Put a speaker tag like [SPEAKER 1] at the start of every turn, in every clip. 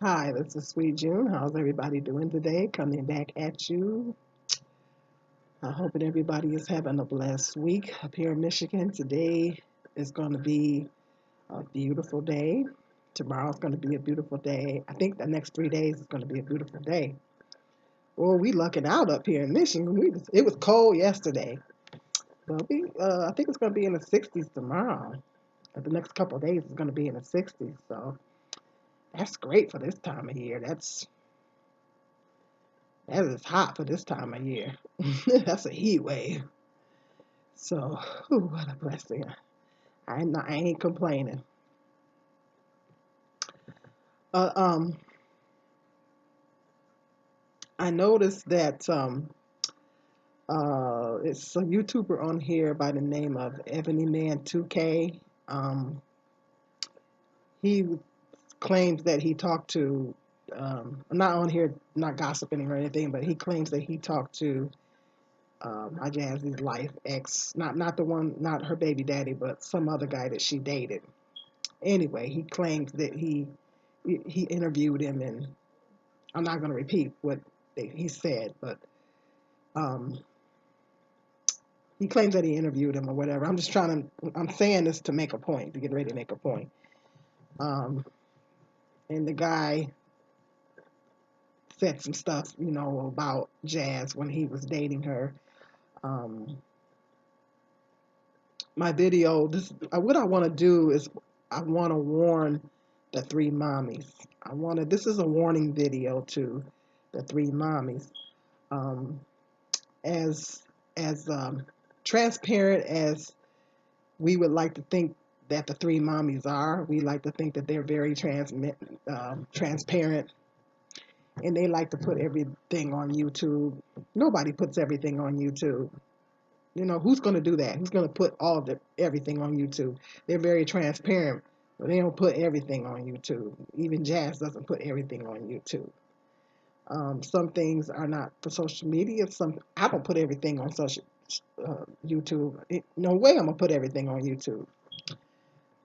[SPEAKER 1] Hi, this is Sweet June. How's everybody doing today? Coming back at you. I hope that everybody is having a blessed week up here in Michigan. Today is going to be a beautiful day. Tomorrow's going to be a beautiful day. I think the next 3 days is going to be a beautiful day. Well, we lucking out up here in Michigan. It was cold yesterday, but I think it's going to be in the 60s tomorrow. The next couple of days is going to be in the 60s, so that's great for this time of year. That is hot for this time of year. That's a heat wave. So, what a blessing. I ain't complaining. Uh, um, I noticed that it's a YouTuber on here by the name of Ebony Man 2K. Um, he claims that he talked to, I'm not on here, not gossiping or anything, but he claims that he talked to my Jazzy's life ex, not the one, not her baby daddy, but some other guy that she dated. Anyway, he claims that he interviewed him, and I'm not going to repeat what he said, but um, he claims that he interviewed him or whatever. I'm saying this to make a point, to get ready to make a point. Um, and the guy said some stuff, about Jazz when he was dating her. Um, my video, what I want to do is I want to warn the three mommies. This is a warning video to the three mommies. Um, as as transparent as we would like to think that the three mommies are, we like to think that they're very transparent, and they like to put everything on YouTube. Nobody puts everything on YouTube. Who's going to do that? Who's going to put everything on YouTube? They're very transparent, but they don't put everything on YouTube. Even Jazz doesn't put everything on YouTube. Some things are not for social media. I don't put everything on YouTube. No way I'm gonna put everything on YouTube.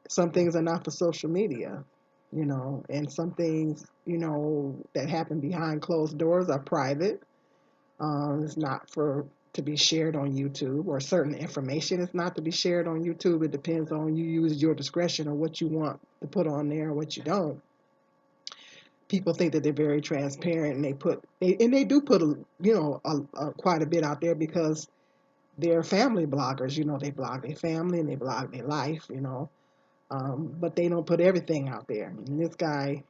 [SPEAKER 1] Some things are not for social media, and some things, that happen behind closed doors are private. It's not for to be shared on YouTube, or certain information is not to be shared on YouTube. It depends on you use your discretion on what you want to put on there and what you don't. People think that they're very transparent, and they do put quite a bit out there because they're family bloggers. They blog their family and they blog their life. But they don't put everything out there. And this guy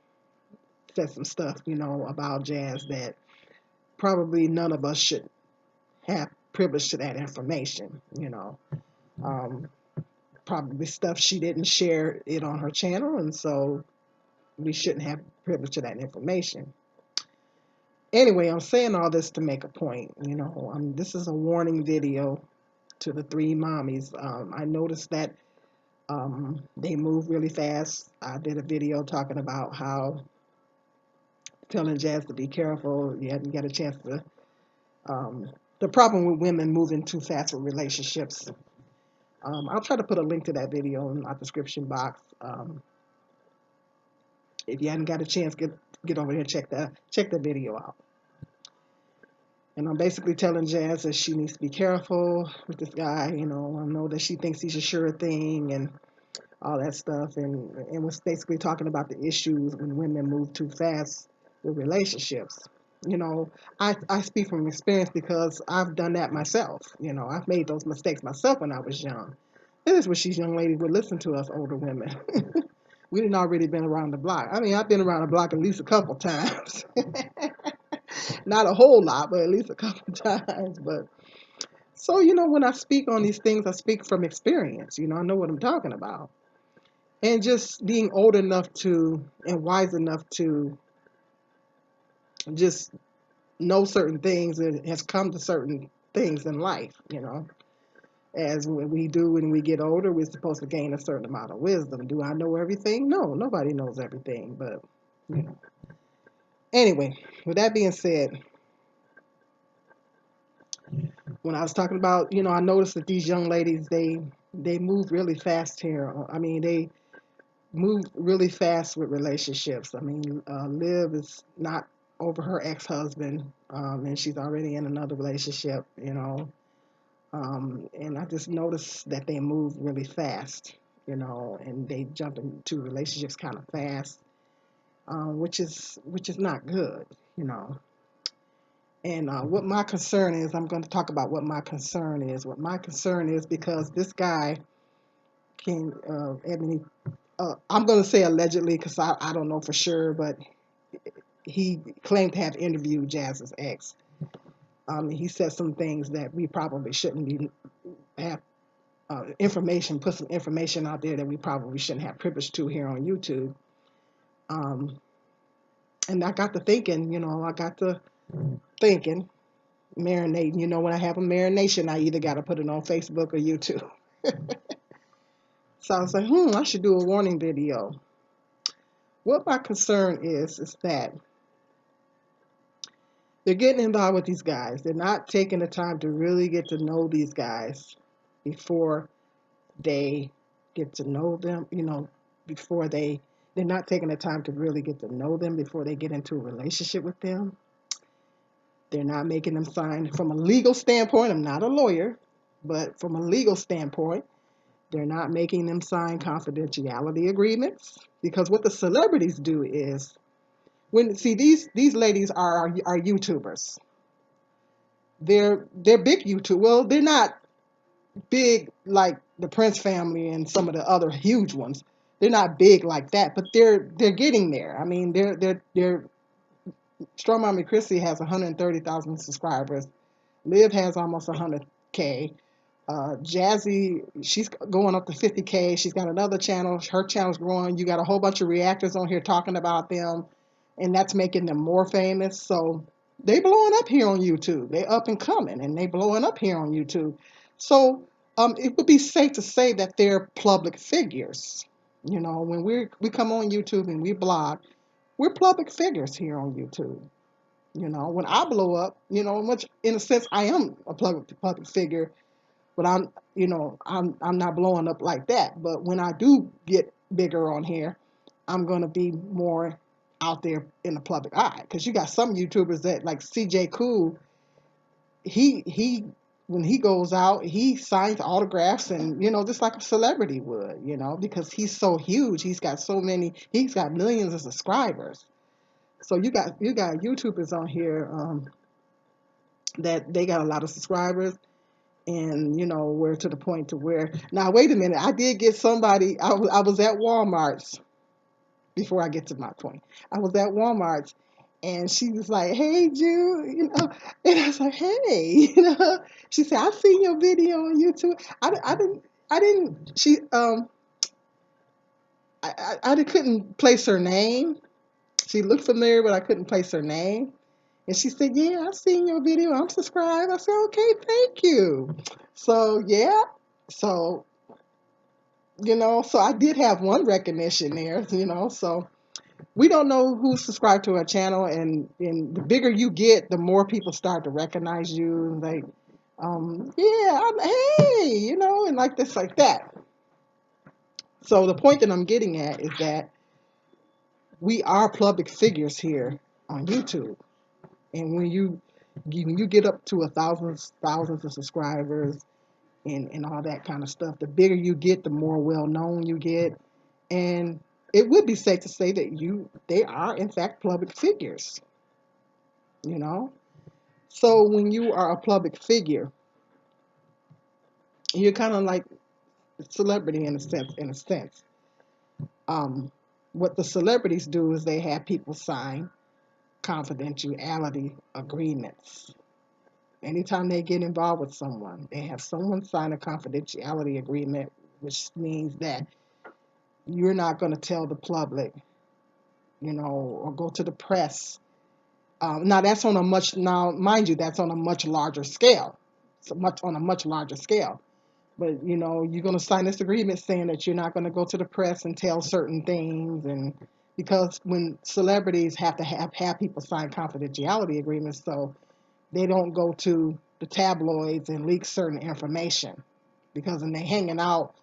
[SPEAKER 1] said some stuff, about Jazz that probably none of us should have privilege to that information. Um, Probably stuff she didn't share it on her channel, and so we shouldn't have privilege to that information. Anyway, I'm saying all this to make a point. This is a warning video to the three mommies. I noticed that they move really fast. I did a video talking about how telling Jazz to be careful. You hadn't got a chance to. The problem with women moving too fast with relationships. I'll try to put a link to that video in my description box. If you hadn't got a chance, get over here and check the video out. And I'm basically telling Jazz that she needs to be careful with this guy. I know that she thinks he's a sure thing and all that stuff, and was basically talking about the issues when women move too fast with relationships. I speak from experience because I've done that myself. I've made those mistakes myself when I was young. And that's what these young ladies would listen to us older women. We didn't already been around the block. I mean, I've been around the block at least a couple times. Not a whole lot, but at least a couple times. But so, when I speak on these things, I speak from experience. I know what I'm talking about. And just being old enough to and wise enough to just know certain things and has come to certain things in life. As we do when we get older, we're supposed to gain a certain amount of wisdom. Do I know everything? No, nobody knows everything. But you know. Anyway, with that being said, when I was talking about, I noticed that these young ladies they move really fast here. I mean, move really fast with relationships. I mean, Liv is not over her ex-husband, and she's already in another relationship, you know. And I just noticed that they move really fast, you know, and they jump into relationships kind of fast, which is not good, you know. And what my concern is, I'm going to talk about what my concern is. What my concern is because this guy can, Ebony, I'm going to say allegedly because I don't know for sure, but he claimed to have interviewed Jazz's ex. He said some things that we probably shouldn't be have information, put some information out there that we probably shouldn't have privilege to here on YouTube. Um, and I got to thinking, you know, I got to thinking, marinating. You know, when I have a marination, I either got to put it on Facebook or YouTube. So I was like, I should do a warning video. What my concern is that they're getting involved with these guys. They're not taking the time to really get to know these guys before they get to know them, you know, before they're not taking the time to really get to know them before they get into a relationship with them. They're not making them sign from a legal standpoint. I'm not a lawyer, but from a legal standpoint, they're not making them sign confidentiality agreements because what the celebrities do is when see these ladies are YouTubers. They're big YouTube. Well, they're not big like the Prince family and some of the other huge ones. They're not big like that, but they're getting there. I mean, they're Strong Mommy Crissy has 130,000 subscribers. Liv has almost 100K. Jazzy, she's going up to 50K. She's got another channel. Her channel's growing. You got a whole bunch of reactors on here talking about them, and that's making them more famous. So they blowing up here on YouTube. They up and coming, and they blowing up here on YouTube. So it would be safe to say that they're public figures. You know, when we come on YouTube and we blog, we're public figures here on YouTube. You know, when I blow up, you know, much in a sense I am a public figure, but I'm not blowing up like that. But when I do get bigger on here, I'm gonna be more out there in the public eye. Because you got some YouTubers that like CJ Cool, he when he goes out, he signs autographs and you know just like a celebrity would, you know, because he's so huge. He's got millions of subscribers. So you got YouTubers on here that they got a lot of subscribers and you know we're to the point to where now wait a minute I did get somebody I was at Walmart's before I get to my point. I was at Walmart's and she was like, hey Jude, you know, and I was like, hey, you know, she said I seen your video on YouTube. I didn't she I couldn't place her name. She looked familiar but I couldn't place her name. And she said, yeah, I've seen your video. I'm subscribed. I said, okay, thank you. So, yeah. So, you know, so I did have one recognition there, you know. So we don't know who's subscribed to our channel. And the bigger you get, the more people start to recognize you. Like, yeah, hey, you know, and like this, like that. So the point that I'm getting at is that we are public figures here on YouTube. And when you get up to thousands of subscribers and all that kind of stuff, the bigger you get, the more well known you get, and it would be safe to say that they are in fact public figures, you know. So when you are a public figure, you're kind of like a celebrity in a sense. Um, what the celebrities do is they have people sign confidentiality agreements. Anytime they get involved with someone, they have someone sign a confidentiality agreement, which means that you're not going to tell the public, you know, or go to the press. Now that's on a much now, mind you, that's on a much larger scale. So much on a much larger scale. But you know, you're going to sign this agreement saying that you're not going to go to the press and tell certain things, and because when celebrities have to have people sign confidentiality agreements, so they don't go to the tabloids and leak certain information because when they hanging out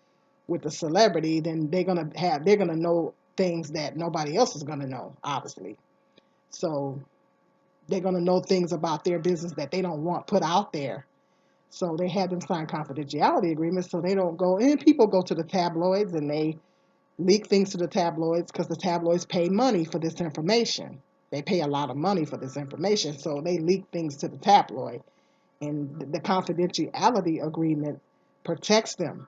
[SPEAKER 1] with the celebrity, then they're gonna know things that nobody else is gonna know, obviously. So they're gonna know things about their business that they don't want put out there. So they had them sign confidentiality agreements so they don't go. And people go to the tabloids and they leak things to the tabloids because the tabloids pay money for this information. They pay a lot of money for this information, so they leak things to the tabloid. And the confidentiality agreement protects them.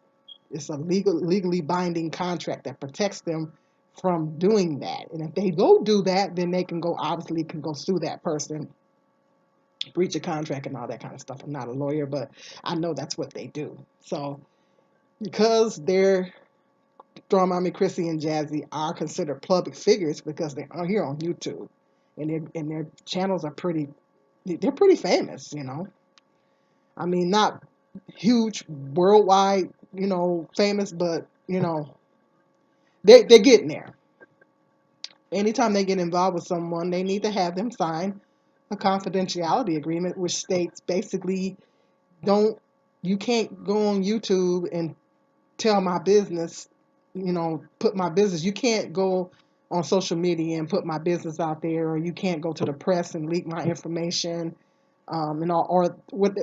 [SPEAKER 1] It's a legally binding contract that protects them from doing that. And if they go do that, then they can go obviously can go sue that person, breach a contract, and all that kind of stuff. I'm not a lawyer, but I know that's what they do. So because they're Storm Army, Crissy, and Jazzy are considered public figures because they are here on YouTube, and their channels are they're pretty famous. I mean, not huge worldwide, famous, but they're getting there. Anytime they get involved with someone, they need to have them sign a confidentiality agreement, which states basically don't you can't go on YouTube and tell my business, put my business. You can't go on social media and put my business out there, or you can't go to the press and leak my information, or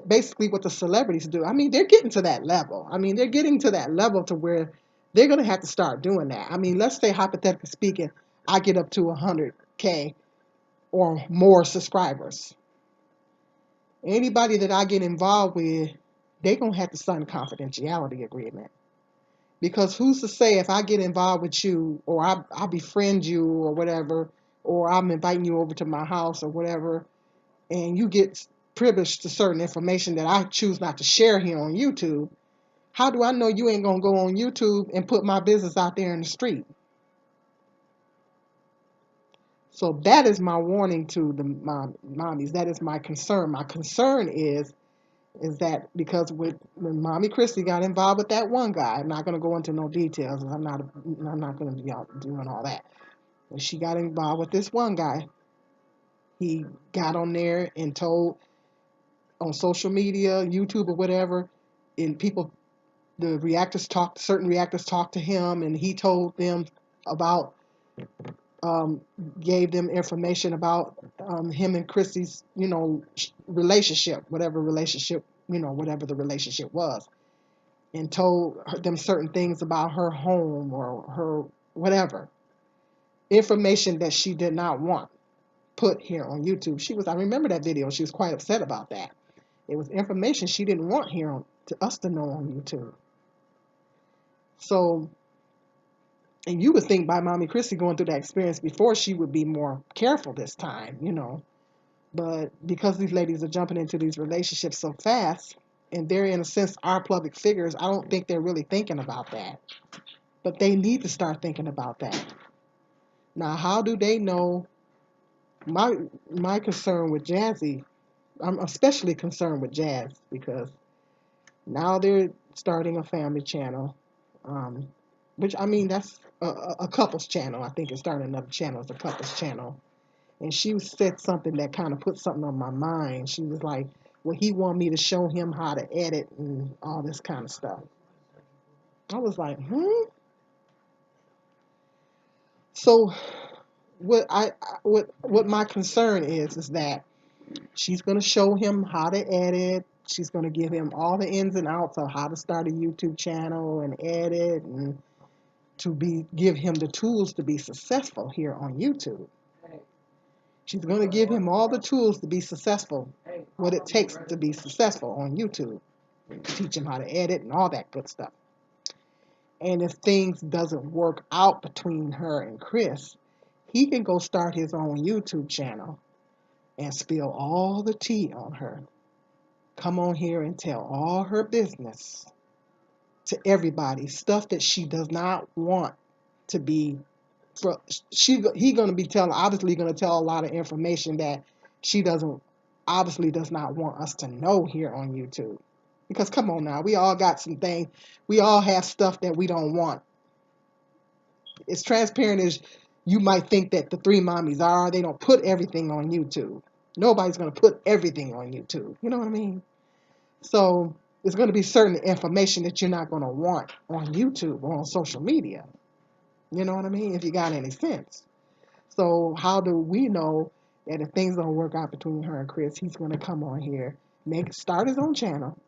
[SPEAKER 1] basically what the celebrities do. I mean, they're getting to that level. I mean, they're getting to that level to where they're going to have to start doing that. I mean, let's say hypothetically speaking, I get up to 100K or more subscribers. Anybody that I get involved with, they're going to have to sign a confidentiality agreement. Because who's to say if I get involved with you or I befriend you or whatever, or I'm inviting you over to my house or whatever, and you get privileged to certain information that I choose not to share here on YouTube, how do I know you ain't going to go on YouTube and put my business out there in the street? So that is my warning to the mommies. That is my concern. My concern is that because when Mommy Crissy got involved with that one guy, I'm not going to go into no details. I'm not going to be out doing all that. When she got involved with this one guy, he got on there and told on social media, YouTube or whatever, and certain reactors talked to him, and he told them about, um, gave them information about him and Crissy's, relationship, whatever the relationship was, and told them certain things about her home or her whatever information that she did not want put here on YouTube. I remember that video. She was quite upset about that. It was information she didn't want here to us to know on YouTube. So, and you would think by Mommy Crissy going through that experience before, she would be more careful this time. But because these ladies are jumping into these relationships so fast, and they're in a sense our public figures, I don't think they're really thinking about that. But they need to start thinking about that. Now, how do they know? My concern with Jazzy, I'm especially concerned with Jazz because now they're starting a family channel, um, which I mean that's a couples channel. I think it's starting another channel. It's a couples channel, and she said something that kind of put something on my mind. She was like, "Well, he wanted me to show him how to edit and all this kind of stuff." I was like, "Hmm." So what my concern is that she's going to show him how to edit. She's going to give him all the ins and outs of how to start a YouTube channel and edit and give him the tools to be successful here on YouTube. She's going to give him all the tools to be successful, what it takes to be successful on YouTube. Teach him how to edit and all that good stuff. And if things doesn't work out between her and Chris, he can go start his own YouTube channel and spill all the tea on her. Come on here and tell all her business to everybody, stuff that she does not want to be. He gonna be obviously gonna tell a lot of information that she obviously does not want us to know here on YouTube. Because come on now, we all got some things, we all have stuff that we don't want. As transparent as you might think that the three mommies are, they don't put everything on YouTube. Nobody's gonna put everything on YouTube. You know what I mean? So There's going to be certain information that you're not going to want on YouTube or on social media. You know what I mean? If you got any sense. So how do we know that if things don't work out between her and Chris, he's going to come on here, start his own channel,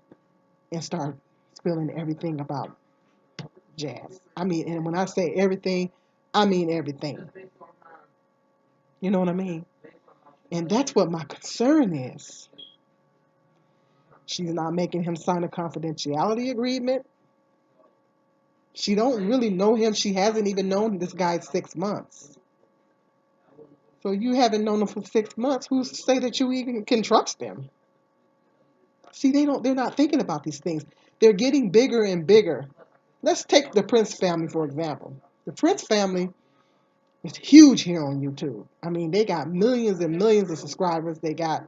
[SPEAKER 1] and start spilling everything about Jazz. I mean, and when I say everything, I mean everything. You know what I mean? And that's what my concern is. She's not making him sign a confidentiality agreement. She don't really know him. She hasn't even known this guy 6 months. So you haven't known him for 6 months. Who's to say that you even can trust him? See, they're not thinking about these things. They're getting bigger and bigger. Let's take the Prince family, for example. The Prince family is huge here on YouTube. I mean, they got millions and millions of subscribers. They got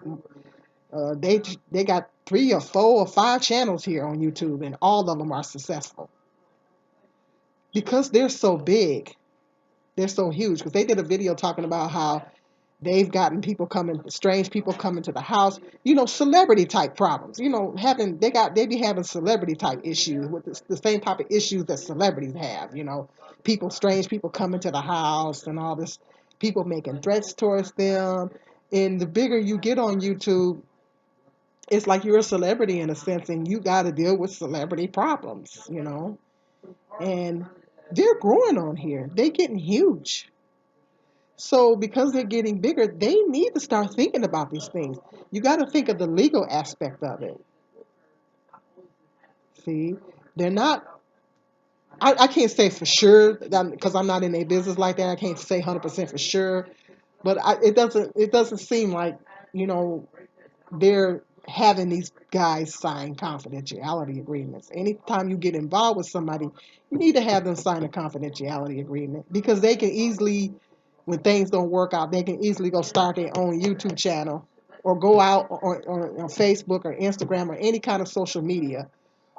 [SPEAKER 1] 3 or 4 or 5 channels here on YouTube, and all of them are successful because they're so big. They're so huge because they did a video talking about how they've gotten strange people coming to the house, celebrity type problems, they be having celebrity type issues with the same type of issues that celebrities have, strange people coming to the house and all this, people making threats towards them. And the bigger you get on YouTube, it's like you're a celebrity in a sense, and you got to deal with celebrity problems. And they're growing on here. They're getting huge. So because they're getting bigger, they need to start thinking about these things. You got to think of the legal aspect of it. See, they're not. I can't say for sure because I'm not in a business like that. I can't say 100% for sure, but it doesn't seem like you know they're having these guys sign confidentiality agreements. Anytime you get involved with somebody, you need to have them sign a confidentiality agreement because they can easily, when things don't work out, they can easily go start their own YouTube channel or go out on Facebook or Instagram or any kind of social media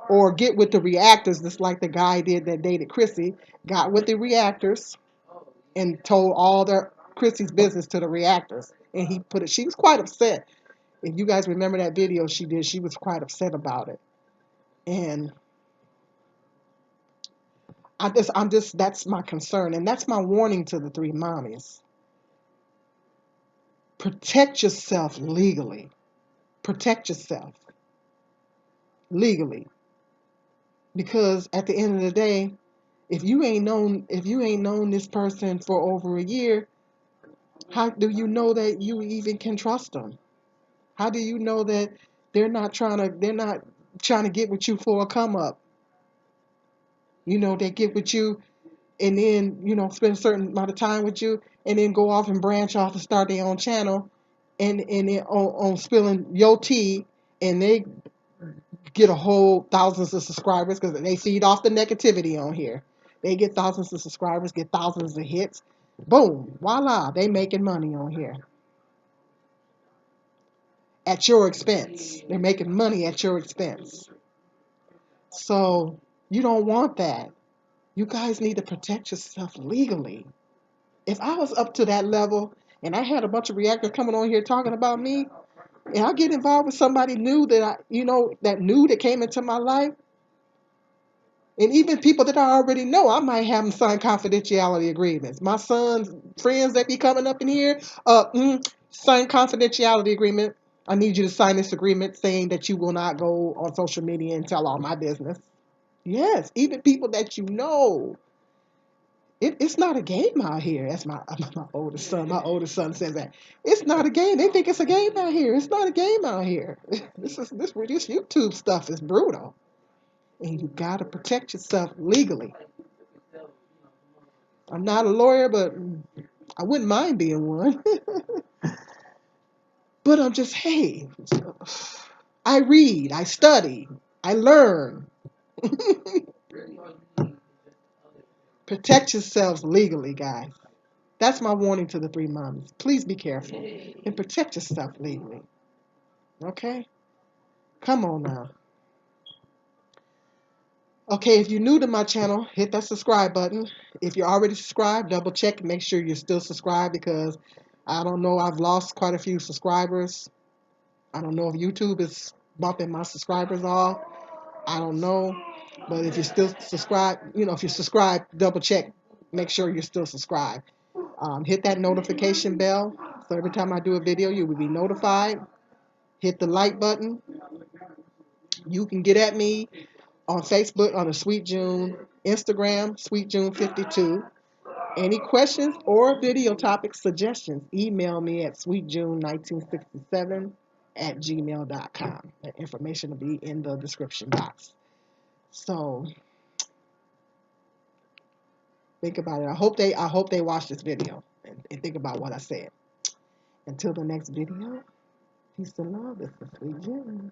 [SPEAKER 1] or get with the reactors, just like the guy did that dated Crissy, got with the reactors and told all their Crissy's business to the reactors. And she was quite upset. If you guys remember that video she did, she was quite upset about it. And that's my concern. And that's my warning to the three mommies. Protect yourself legally. Protect yourself legally. Because at the end of the day, if you ain't known this person for over a year, how do you know that you even can trust them? How do you know that they're not trying to get with you for a come up? They get with you and then, spend a certain amount of time with you and then go off and branch off and start their own channel and then on spilling your tea, and they get a whole thousands of subscribers because they feed off the negativity on here. They get thousands of subscribers, get thousands of hits. Boom, voila, they making money on here at your expense. They're making money at your expense. So you don't want that. You guys need to protect yourself legally. If I was up to that level and I had a bunch of reactors coming on here talking about me, and I get involved with somebody new that came into my life, and even people that I already know, I might have them sign confidentiality agreements. My son's friends that be coming up in here, sign confidentiality agreement. I need you to sign this agreement saying that you will not go on social media and tell all my business. Yes, even people that you know. It's not a game out here. That's my oldest son. My oldest son says that it's not a game. They think it's a game out here. It's not a game out here. This YouTube stuff is brutal, and you gotta protect yourself legally. I'm not a lawyer, but I wouldn't mind being one. But I'm just, hey, I read, I study, I learn. Protect yourselves legally, guys. That's my warning to the three moms. Please be careful and protect yourself legally. Okay? Come on now. Okay, if you're new to my channel, hit that subscribe button. If you're already subscribed, double check and make sure you're still subscribed because I don't know, I've lost quite a few subscribers. I don't know if YouTube is bumping my subscribers off. I don't know. But if you're still subscribed, if you're subscribed, double check, make sure you're still subscribed. Hit that notification bell. So every time I do a video, you will be notified. Hit the like button. You can get at me on Facebook on the Sweet June, Instagram, Sweet June 52. Any questions or video topic suggestions, email me at sweetjune1967@gmail.com. That information will be in the description box. So think about it. I hope they watch this video and think about what I said. Until the next video, peace and love. This is Sweet June.